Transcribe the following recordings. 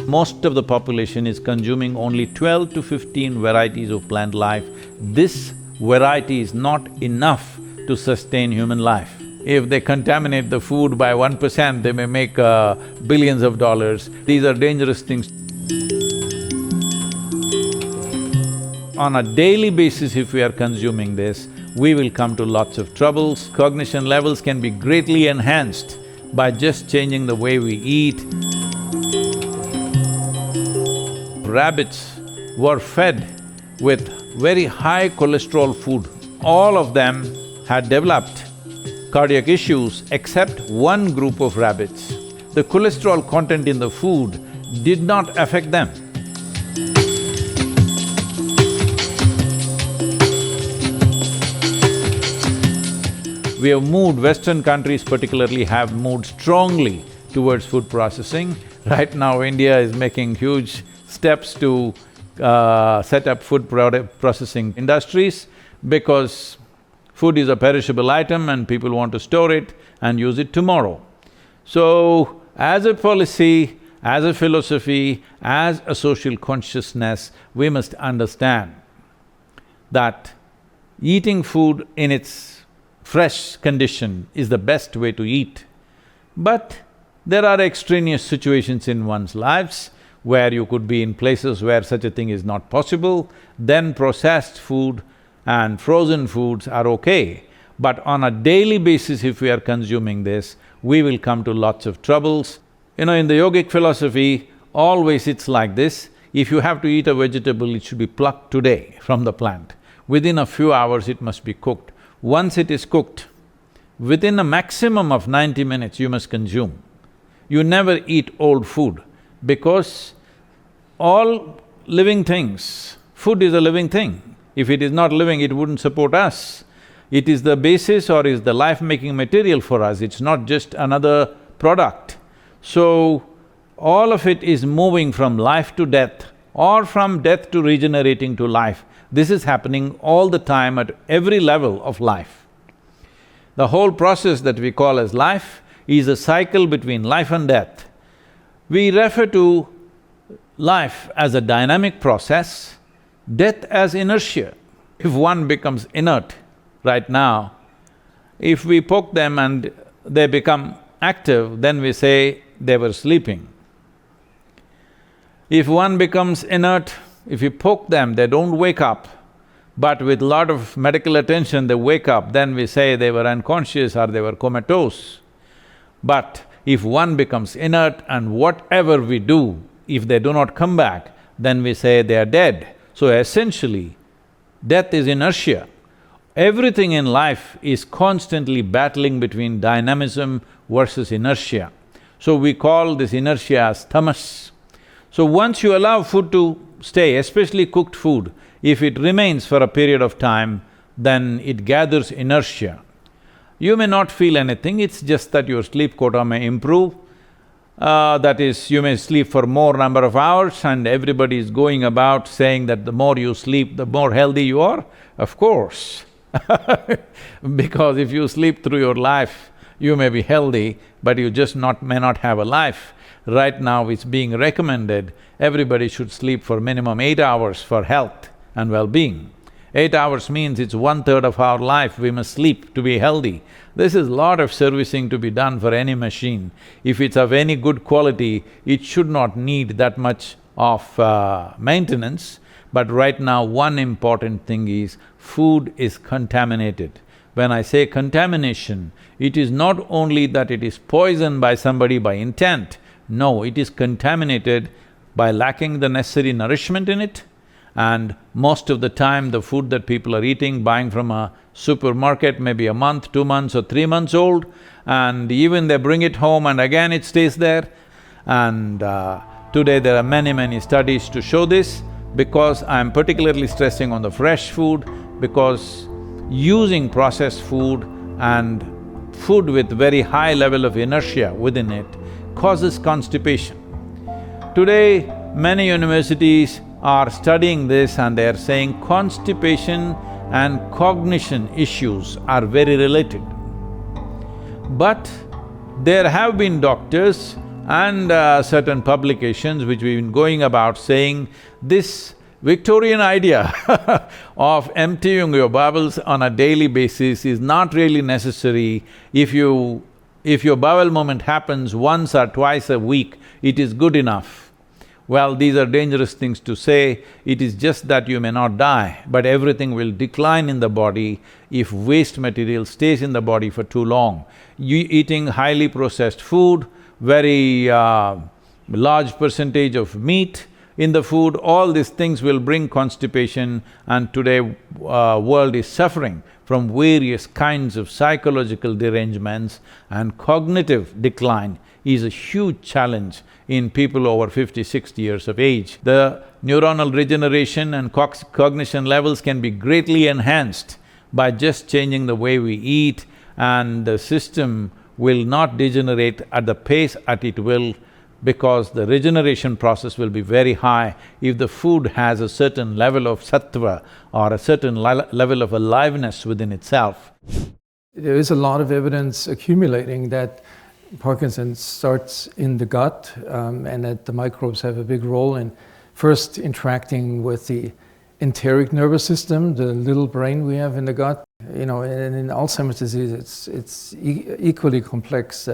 Most of the population is consuming only 12 to 15 varieties of plant life. This variety is not enough to sustain human life. If they contaminate the food by 1%, they may make billions of dollars. These are dangerous things. On a daily basis, if we are consuming this, we will come to lots of troubles. Cognition levels can be greatly enhanced by just changing the way we eat. Rabbits were fed with very high cholesterol food. All of them had developed cardiac issues except one group of rabbits. The cholesterol content in the food did not affect them. We have moved, Western countries particularly have moved strongly towards food processing. Right now, India is making huge steps to set up food processing industries because food is a perishable item and people want to store it and use it tomorrow. So, as a policy, as a philosophy, as a social consciousness, we must understand that eating food in its fresh condition is the best way to eat. But there are extraneous situations in one's lives where you could be in places where such a thing is not possible, then processed food and frozen foods are okay. But on a daily basis, if we are consuming this, we will come to lots of troubles. You know, in the yogic philosophy, always it's like this, if you have to eat a vegetable, it should be plucked today from the plant. Within a few hours, it must be cooked. Once it is cooked, within a maximum of 90 minutes, you must consume. You never eat old food because all living things, food is a living thing. If it is not living, it wouldn't support us. It is the basis or is the life-making material for us, it's not just another product. So, all of it is moving from life to death or from death to regenerating to life. This is happening all the time at every level of life. The whole process that we call as life is a cycle between life and death. We refer to life as a dynamic process, death as inertia. If one becomes inert right now, if we poke them and they become active, then we say they were sleeping. If one becomes inert, if you poke them, they don't wake up, but with lot of medical attention they wake up, then we say they were unconscious or they were comatose. But if one becomes inert and whatever we do, if they do not come back, then we say they are dead. So essentially, death is inertia. Everything in life is constantly battling between dynamism versus inertia. So we call this inertia as tamas. So once you allow food to stay, especially cooked food, if it remains for a period of time, then it gathers inertia. You may not feel anything, it's just that your sleep quota may improve. That is, you may sleep for more number of hours and everybody is going about saying that the more you sleep, the more healthy you are. Of course because if you sleep through your life, you may be healthy, but you just may not have a life. Right now it's being recommended, everybody should sleep for minimum 8 hours for health and well-being. 8 hours means it's 1/3 of our life we must sleep to be healthy. This is lot of servicing to be done for any machine. If it's of any good quality, it should not need that much of maintenance. But right now, one important thing is, food is contaminated. When I say contamination, it is not only that it is poisoned by somebody by intent, no, it is contaminated by lacking the necessary nourishment in it, and most of the time the food that people are eating, buying from a supermarket may be a month, 2 months or 3 months old, and even they bring it home and again it stays there. And today there are many studies to show this, because I'm particularly stressing on the fresh food, because using processed food and food with very high level of inertia within it causes constipation. Today, many universities are studying this and they are saying constipation and cognition issues are very related. But there have been doctors and certain publications which we've been going about saying this Victorian idea of emptying your bowels on a daily basis is not really necessary. If your bowel movement happens once or twice a week, it is good enough. Well, these are dangerous things to say. It is just that you may not die, but everything will decline in the body if waste material stays in the body for too long. You eating highly processed food, very large percentage of meat in the food, all these things will bring constipation, and today world is suffering from various kinds of psychological derangements, and cognitive decline is a huge challenge in people over 50, 60 years of age. The neuronal regeneration and cognition levels can be greatly enhanced by just changing the way we eat, and the system will not degenerate at the pace at it will, because the regeneration process will be very high if the food has a certain level of sattva or a certain level of aliveness within itself. There is a lot of evidence accumulating that Parkinson's starts in the gut, and that the microbes have a big role in first interacting with the enteric nervous system, the little brain we have in the gut. You know, and in Alzheimer's disease it's equally complex.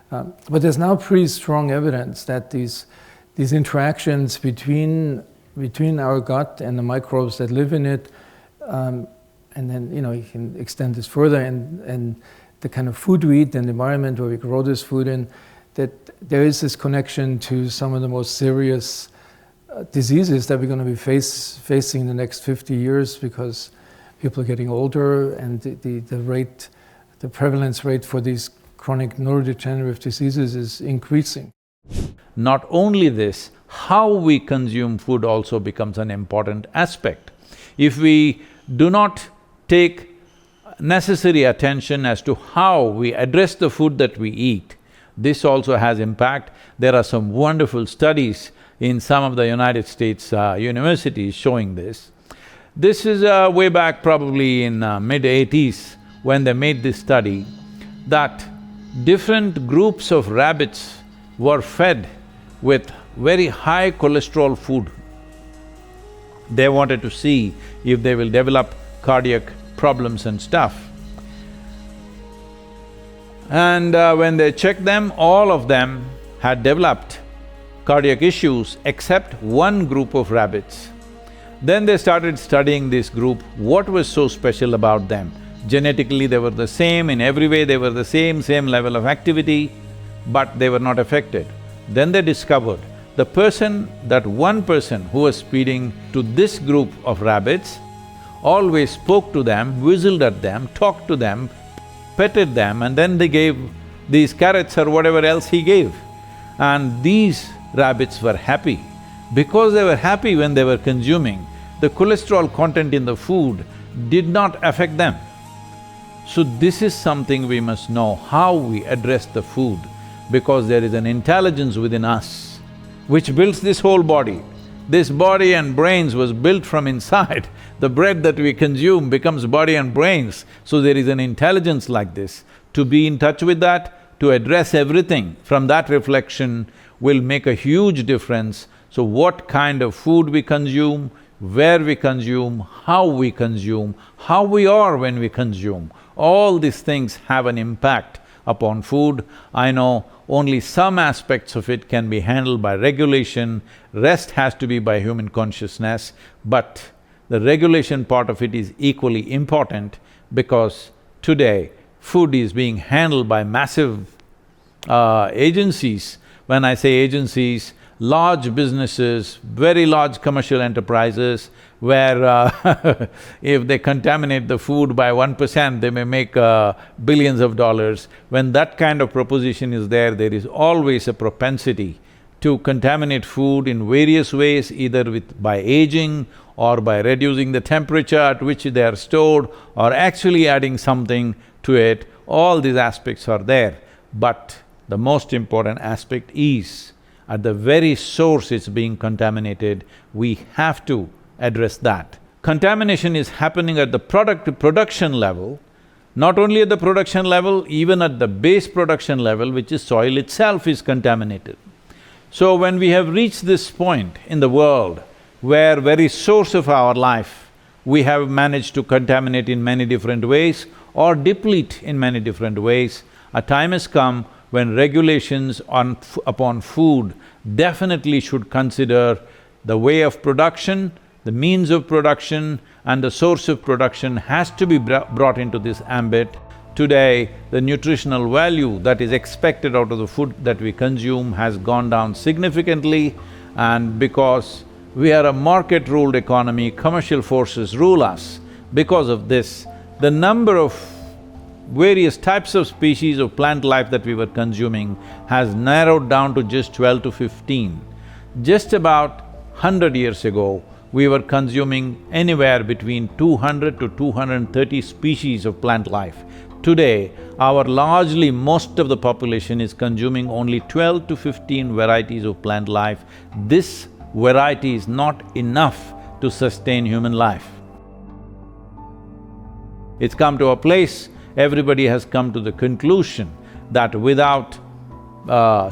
But there's now pretty strong evidence that these interactions between our gut and the microbes that live in it, and then you can extend this further, and the kind of food we eat and the environment where we grow this food in, that there is this connection to some of the most serious diseases that we're going to be facing in the next 50 years, because people are getting older, and the prevalence rate for these chronic neurodegenerative diseases is increasing. Not only this, how we consume food also becomes an important aspect. If we do not take necessary attention as to how we address the food that we eat, this also has impact. There are some wonderful studies in some of the United States universities showing this. This is way back probably in mid-80s when they made this study, that different groups of rabbits were fed with very high cholesterol food. They wanted to see if they will develop cardiac problems and stuff. And when they checked them, all of them had developed cardiac issues except one group of rabbits. Then they started studying this group, what was so special about them. Genetically they were the same, in every way they were the same level of activity, but they were not affected. Then they discovered that one person who was feeding to this group of rabbits always spoke to them, whistled at them, talked to them, petted them, and then they gave these carrots or whatever else he gave. And these rabbits were happy. Because they were happy when they were consuming, the cholesterol content in the food did not affect them. So this is something we must know, how we address the food, because there is an intelligence within us which builds this whole body. This body and brains was built from inside. The bread that we consume becomes body and brains, so there is an intelligence like this. To be in touch with that, to address everything from that reflection will make a huge difference. So what kind of food we consume, where we consume, how we are when we consume, all these things have an impact upon food. I know only some aspects of it can be handled by regulation, rest has to be by human consciousness, but the regulation part of it is equally important, because today food is being handled by massive agencies. When I say agencies, large businesses, very large commercial enterprises, where if they contaminate the food by 1%, they may make billions of dollars. When that kind of proposition is there is always a propensity to contaminate food in various ways, either by aging or by reducing the temperature at which they are stored, or actually adding something to it. All these aspects are there, but the most important aspect is, at the very source it's being contaminated, we have to address that. Contamination is happening at the production level, Not only at the production level, even at the base production level, which is soil itself, is contaminated. So when we have reached this point in the world, where very source of our life, we have managed to contaminate in many different ways or deplete in many different ways, a time has come when regulations upon food definitely should consider the way of production, the means of production, and the source of production has to be brought into this ambit. Today, the nutritional value that is expected out of the food that we consume has gone down significantly, and because we are a market-ruled economy, commercial forces rule us. Because of this, the number of various types of species of plant life that we were consuming has narrowed down to just 12 to 15. Just about 100 years ago, we were consuming anywhere between 200 to 230 species of plant life. Today, largely most of the population is consuming only 12 to 15 varieties of plant life. This variety is not enough to sustain human life. It's come to a place, everybody has come to the conclusion that without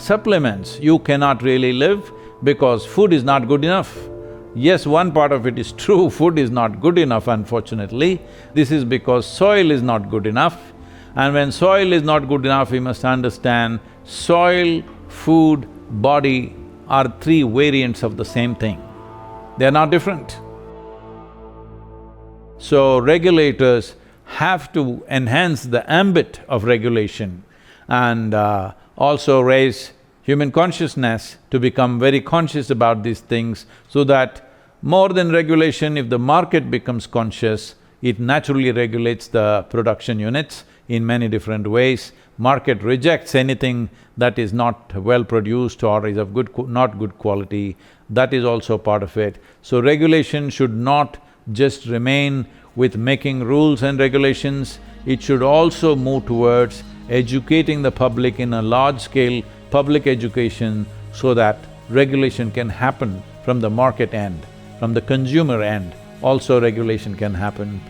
supplements, you cannot really live because food is not good enough. Yes, one part of it is true, food is not good enough, unfortunately. This is because soil is not good enough. And when soil is not good enough, we must understand soil, food, body are three variants of the same thing. They are not different. So regulators have to enhance the ambit of regulation and also raise human consciousness to become very conscious about these things so that more than regulation, if the market becomes conscious, it naturally regulates the production units in many different ways. Market rejects anything that is not well produced or is of not good quality, that is also part of it. So regulation should not just remain with making rules and regulations, it should also move towards educating the public in a large-scale public education so that regulation can happen from the market end, from the consumer end, also regulation can happen.